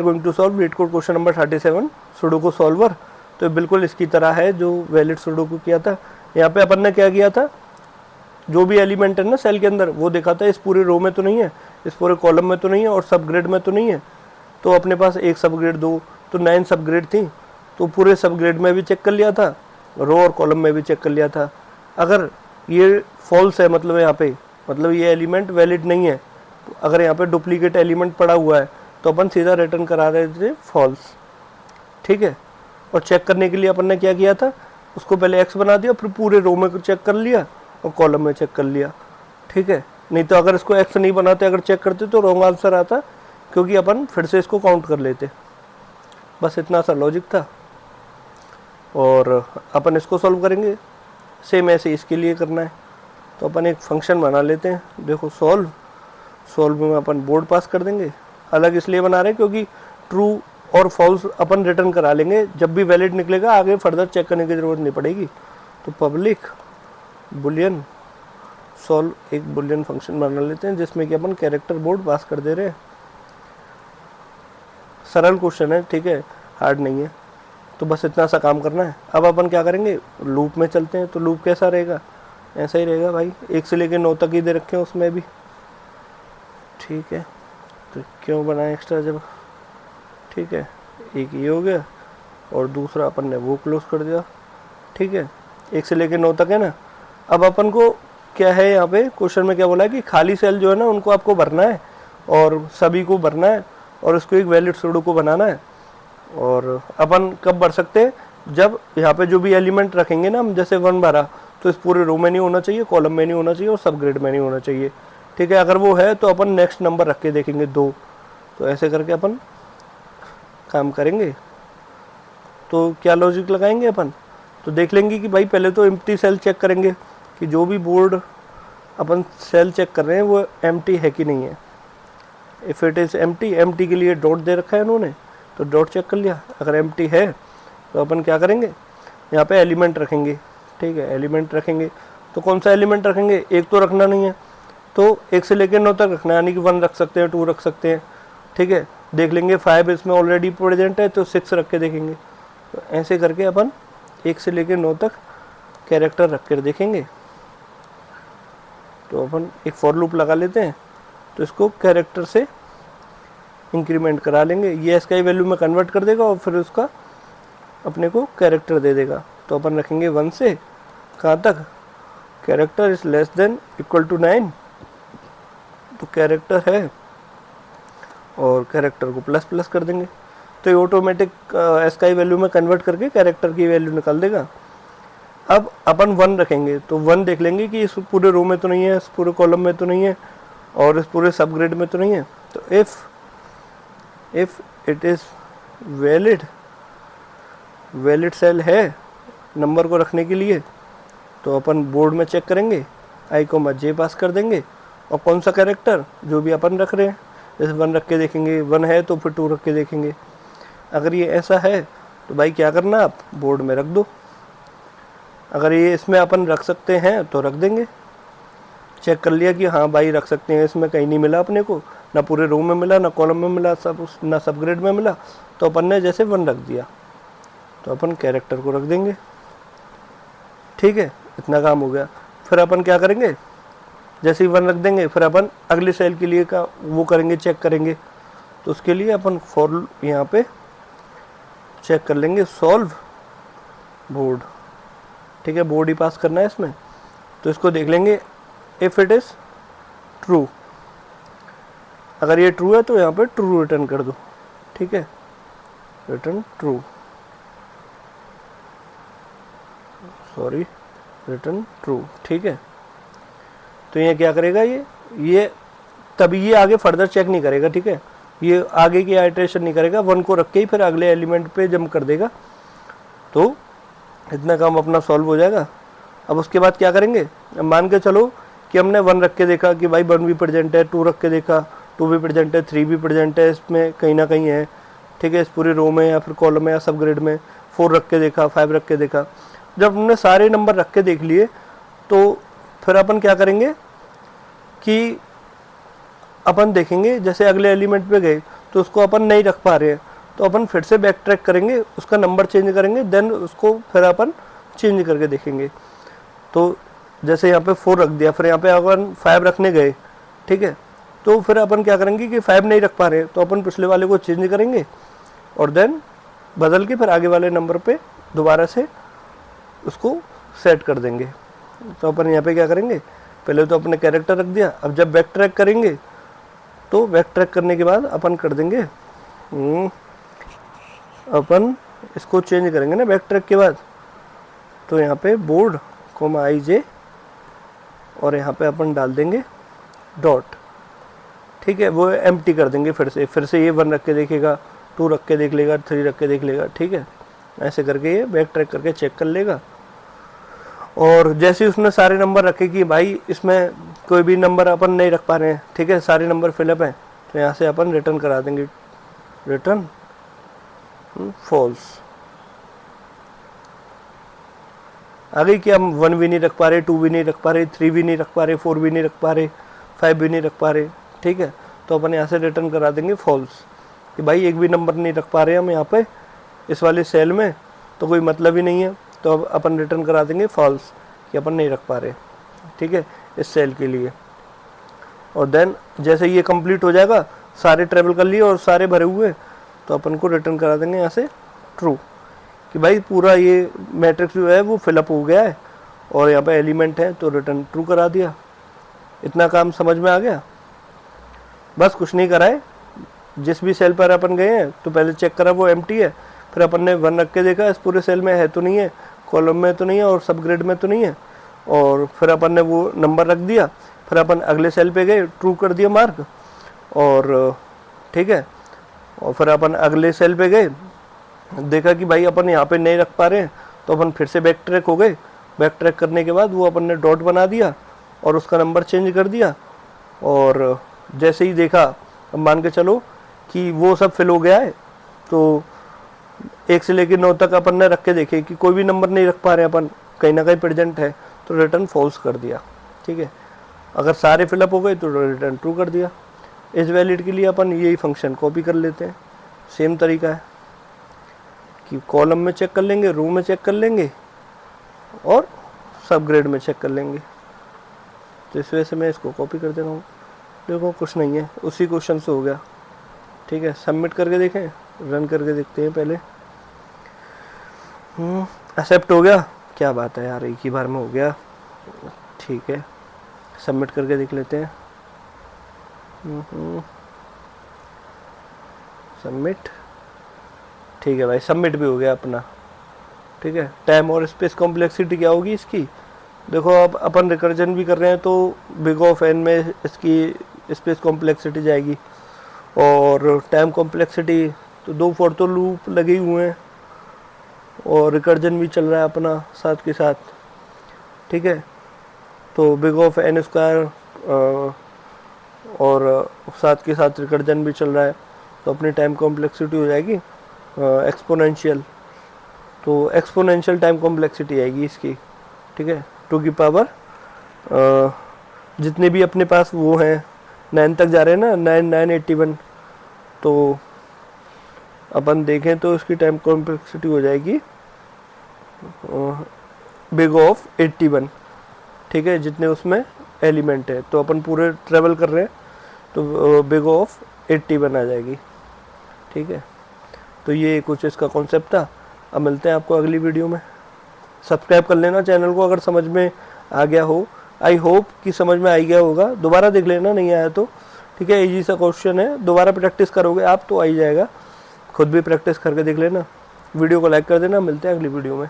Going to solve LeetCode question number 37 sudoku solver. तो बिल्कुल इसकी तरह है जो वैलिड सुडोकू किया था। यहाँ पे अपन ने क्या किया था, जो भी एलिमेंट है ना सेल के अंदर वो देखा था इस पूरे रो में तो नहीं है, इस पूरे कॉलम में तो नहीं है और सब ग्रेड में तो नहीं है। तो अपने पास एक सब ग्रेड, दो तो 9 सब ग्रेड थी, तो पूरे सब ग्रेड में भी चेक कर लिया था, रो और कॉलम में भी चेक कर लिया था। अगर ये फॉल्स है मतलब यहाँ पे, मतलब ये एलिमेंट वैलिड नहीं है, अगर यहाँ पे डुप्लीकेट एलिमेंट पड़ा हुआ है तो अपन सीधा रिटर्न करा रहे थे फॉल्स। ठीक है, और चेक करने के लिए अपन ने क्या किया था, उसको पहले एक्स बना दिया, फिर पूरे रो में चेक कर लिया और कॉलम में चेक कर लिया। ठीक है, नहीं तो अगर इसको एक्स नहीं बनाते, अगर चेक करते तो रॉन्ग आंसर आता, क्योंकि अपन फिर से इसको काउंट कर लेते। बस इतना सा लॉजिक था और अपन इसको सॉल्व करेंगे। सेम ऐसे इसके लिए करना है, तो अपन एक फंक्शन बना लेते हैं। देखो सॉल्व में अपन बोर्ड पास कर देंगे। अलग इसलिए बना रहे हैं क्योंकि ट्रू और फॉल्स अपन रिटर्न करा लेंगे, जब भी वैलिड निकलेगा आगे फर्दर चेक करने की ज़रूरत नहीं पड़ेगी। तो पब्लिक बुलियन सॉल्व एक बुलियन फंक्शन बना लेते हैं जिसमें कि अपन कैरेक्टर बोर्ड पास कर दे रहे हैं। सरल क्वेश्चन है, ठीक है, हार्ड नहीं है, तो बस इतना सा काम करना है। अब अपन क्या करेंगे, लूप में चलते हैं। तो लूप कैसा रहेगा, ऐसा ही रहेगा भाई, 1 से लेकर 9 तक ही दे रखे हैं उसमें भी। ठीक है, तो क्यों बनाए एक्स्ट्रा जब, ठीक है, एक ये हो गया और दूसरा अपन ने वो क्लोज कर दिया। ठीक है, 1 से लेकर 9 तक है ना। अब अपन को क्या है, यहाँ पे क्वेश्चन में क्या बोला है कि खाली सेल जो है ना उनको आपको भरना है और सभी को भरना है और उसको एक वैलिड सुडोकू बनाना है। और अपन कब भर सकते हैं, जब यहाँ पे जो भी एलिमेंट रखेंगे ना हम, जैसे 1 भरा तो इस पूरे रो में नहीं होना चाहिए, कॉलम में नहीं होना चाहिए और सब ग्रेड में नहीं होना चाहिए। ठीक है, अगर वो है तो अपन नेक्स्ट नंबर रख के देखेंगे 2। तो ऐसे करके अपन काम करेंगे। तो क्या लॉजिक लगाएंगे अपन, तो देख लेंगे कि भाई पहले तो एम्प्टी सेल चेक करेंगे कि जो भी बोर्ड अपन सेल चेक कर रहे हैं वो एम्प्टी है कि नहीं है। इफ़ इट इज़ एम्प्टी के लिए डॉट दे रखा है उन्होंने, तो डॉट चेक कर लिया। अगर एम्प्टी है तो अपन क्या करेंगे, यहाँ पे एलिमेंट रखेंगे। ठीक है, एलिमेंट रखेंगे तो कौन सा एलिमेंट रखेंगे, एक तो रखना नहीं है, तो 1 से लेकर 9 तक रखना है, यानी कि 1 रख सकते हैं, 2 रख सकते हैं। ठीक है, देख लेंगे 5 इसमें ऑलरेडी प्रेजेंट है तो 6 रख के देखेंगे। तो ऐसे करके अपन 1 से लेकर 9 तक कैरेक्टर रख कर देखेंगे। तो अपन एक फॉर लूप लगा लेते हैं, तो इसको कैरेक्टर से इंक्रीमेंट करा लेंगे, ये इसका ही वैल्यू में कन्वर्ट कर देगा और फिर उसका अपने को कैरेक्टर दे देगा। तो अपन रखेंगे 1 से कहाँ तक, character is less then equal to 9, तो कैरेक्टर है और कैरेक्टर को प्लस प्लस कर देंगे, तो ये ऑटोमेटिक इसका ही वैल्यू में कन्वर्ट करके कैरेक्टर की वैल्यू निकाल देगा। अब अपन 1 रखेंगे तो 1 देख लेंगे कि इस पूरे रो में तो नहीं है, इस पूरे कॉलम में तो नहीं है और इस पूरे सब ग्रेड में तो नहीं है। तो if it is valid cell है नंबर को रखने के लिए, तो अपन बोर्ड में चेक करेंगे, आई को जे पास कर देंगे और कौन सा कैरेक्टर जो भी अपन रख रहे हैं, जैसे 1 रख के देखेंगे, 1 है तो फिर 2 रख के देखेंगे। अगर ये ऐसा है तो भाई क्या करना, आप बोर्ड में रख दो। अगर ये इसमें अपन रख सकते हैं तो रख देंगे, चेक कर लिया कि हाँ भाई रख सकते हैं, इसमें कहीं नहीं मिला अपने को, ना पूरे रो में मिला, ना कॉलम में मिला, ना सब ग्रेड में मिला, तो अपन ने जैसे 1 रख दिया, तो अपन कैरेक्टर को रख देंगे। ठीक है, इतना काम हो गया। फिर अपन क्या करेंगे, जैसे ही 1 रख देंगे फिर अपन अगले सेल के लिए का वो करेंगे, चेक करेंगे। तो उसके लिए अपन फॉर यहाँ पे चेक कर लेंगे सॉल्व बोर्ड। ठीक है, बोर्ड ही पास करना है इसमें, तो इसको देख लेंगे इफ़ इट इज़ ट्रू। अगर ये ट्रू है तो यहाँ पे ट्रू रिटर्न कर दो। ठीक है, return true, sorry return true. ठीक है, तो ये क्या करेगा, ये तभी ये आगे फर्दर चेक नहीं करेगा। ठीक है, ये आगे की आइटरेशन नहीं करेगा, 1 को रख के ही फिर अगले एलिमेंट पे जंप कर देगा। तो इतना काम अपना सॉल्व हो जाएगा। अब उसके बाद क्या करेंगे, मान के चलो कि हमने 1 रख के देखा कि भाई 1 भी प्रेजेंट है, 2 रख के देखा 2 भी प्रेजेंट है, 3 भी प्रेजेंट है, इसमें कहीं ना कहीं है। ठीक है, इस पूरे रो में या फिर कॉलम में या सब ग्रेड में 4 रख के देखा, 5 रख के देखा। जब हमने सारे नंबर रख के देख लिए तो फिर अपन क्या करेंगे कि अपन देखेंगे, जैसे अगले एलिमेंट पे गए तो उसको अपन नहीं रख पा रहे हैं, तो अपन फिर से बैक ट्रैक करेंगे, उसका नंबर चेंज करेंगे, देन उसको फिर अपन चेंज करके देखेंगे। तो जैसे यहाँ पे 4 रख दिया, फिर यहाँ पे अपन 5 रखने गए, ठीक है, तो फिर अपन क्या करेंगे कि 5 नहीं रख पा रहे, तो अपन पिछले वाले को चेंज करेंगे और देन बदल के फिर आगे वाले नंबर पे दोबारा से उसको सेट कर देंगे। तो अपन यहाँ पे क्या करेंगे, पहले तो अपने कैरेक्टर रख दिया, अब जब बैक ट्रैक करेंगे तो बैक ट्रैक करने के बाद अपन कर देंगे अपन इसको चेंज करेंगे ना बैक ट्रैक के बाद, तो यहाँ पे बोर्ड कोमा IJ और यहाँ पे अपन डाल देंगे डॉट, ठीक है, वो एम्प्टी कर देंगे फिर से ये 1 रख के देखेगा, 2 रख के देख लेगा, 3 रख के देख लेगा, ठीक है, ऐसे करके ये बैक ट्रैक करके चेक कर लेगा। और जैसे उसने सारे नंबर रखे कि भाई इसमें कोई भी नंबर अपन नहीं रख पा रहे हैं, ठीक है, सारे नंबर फिलअप हैं, तो यहाँ से अपन रिटर्न करा देंगे, रिटर्न फॉल्स। आ गई कि हम 1 भी नहीं रख पा रहे, 2 भी नहीं रख पा रहे, 3 भी नहीं रख पा रहे, 4 भी नहीं रख पा रहे, 5 भी नहीं रख पा रहे, ठीक है, तो अपन यहाँ से रिटर्न करा देंगे फॉल्स कि भाई एक भी नंबर नहीं रख पा रहे हम यहाँ पे इस वाले सेल में, तो कोई मतलब ही नहीं है, तो अब अपन रिटर्न करा देंगे फॉल्स कि अपन नहीं रख पा रहे, ठीक है, इस सेल के लिए। और देन जैसे ये कंप्लीट हो जाएगा, सारे ट्रेवल कर लिए और सारे भरे हुए, तो अपन को रिटर्न करा देंगे यहाँ से ट्रू कि भाई पूरा ये मैट्रिक्स जो है वो फिलअप हो गया है और यहाँ पे एलिमेंट है, तो रिटर्न ट्रू करा दिया। इतना काम समझ में आ गया, बस कुछ नहीं करा है। जिस भी सेल पर अपन गए हैं तो पहले चेक करा वो एम्प्टी है, फिर अपन ने 1 रख के देखा इस पूरे सेल में है तो नहीं है, कॉलम में तो नहीं है और सब ग्रेड में तो नहीं है, और फिर अपन ने वो नंबर रख दिया, फिर अपन अगले सेल पे गए, ट्रू कर दिया मार्क, और ठीक है, और फिर अपन अगले सेल पे गए, देखा कि भाई अपन यहाँ पे नहीं रख पा रहे हैं, तो अपन फिर से बैक ट्रैक हो गए, बैक ट्रैक करने के बाद वो अपन ने डॉट बना दिया और उसका नंबर चेंज कर दिया, और जैसे ही देखा, अब मान के चलो कि वो सब फिल हो गया है, तो 1 से लेकर 9 तक अपन ने रख के देखे कि कोई भी नंबर नहीं रख पा रहे अपन, कहीं ना कहीं प्रेजेंट है, तो रिटर्न फॉल्स कर दिया, ठीक है। अगर सारे फिलअप हो गए तो रिटर्न ट्रू कर दिया। इस वैलिड के लिए अपन यही फंक्शन कॉपी कर लेते हैं, सेम तरीका है कि कॉलम में चेक कर लेंगे, रो में चेक कर लेंगे और सब ग्रेड में चेक कर लेंगे। तो इस वजह से मैं इसको कॉपी कर दे रहा हूँ। देखो कुछ नहीं है, उसी क्वेश्चन से हो गया, ठीक है। सबमिट करके देखें, रन करके देखते हैं पहले। एक्सेप्ट हो गया, क्या बात है यार, एक ही बार में हो गया, ठीक है। सबमिट करके देख लेते हैं। सबमिट, ठीक है भाई, सबमिट भी हो गया अपना, ठीक है। टाइम और स्पेस कॉम्प्लेक्सिटी क्या होगी इसकी, देखो अब अपन रिकर्जन भी कर रहे हैं तो बिग ऑफ एन में इसकी स्पेस कॉम्प्लेक्सिटी जाएगी, और टाइम कॉम्प्लेक्सिटी तो 2 फॉर तो लूप लगे हुए हैं और रिकर्जन भी चल रहा है अपना साथ के साथ, ठीक है। तो बिग ऑफ एन स्क्वायर और साथ के साथ रिकर्जन भी चल रहा है, तो अपनी टाइम कॉम्प्लेक्सिटी हो जाएगी एक्सपोनेंशियल, तो एक्सपोनेंशियल टाइम कॉम्प्लेक्सिटी आएगी इसकी, ठीक है। 2 की पावर जितने भी अपने पास वो हैं 9 तक जा रहे हैं ना, 981, तो अपन देखें तो इसकी टाइम कॉम्प्लेक्सिटी हो जाएगी बिग ऑफ 81, ठीक है, जितने उसमें एलिमेंट है। तो अपन पूरे ट्रेवल कर रहे हैं तो बिग ऑफ 81 आ जाएगी, ठीक है। तो ये कुछ इसका कॉन्सेप्ट था। अब मिलते हैं आपको अगली वीडियो में। सब्सक्राइब कर लेना चैनल को अगर समझ में आ गया हो, आई होप कि समझ में आ ही गया होगा। दोबारा देख लेना नहीं आया तो, ठीक है। इजी सा क्वेश्चन है, दोबारा प्रैक्टिस करोगे आप तो आ ही जाएगा, खुद भी प्रैक्टिस करके देख लेना। वीडियो को लाइक कर देना, मिलते हैं अगली वीडियो में।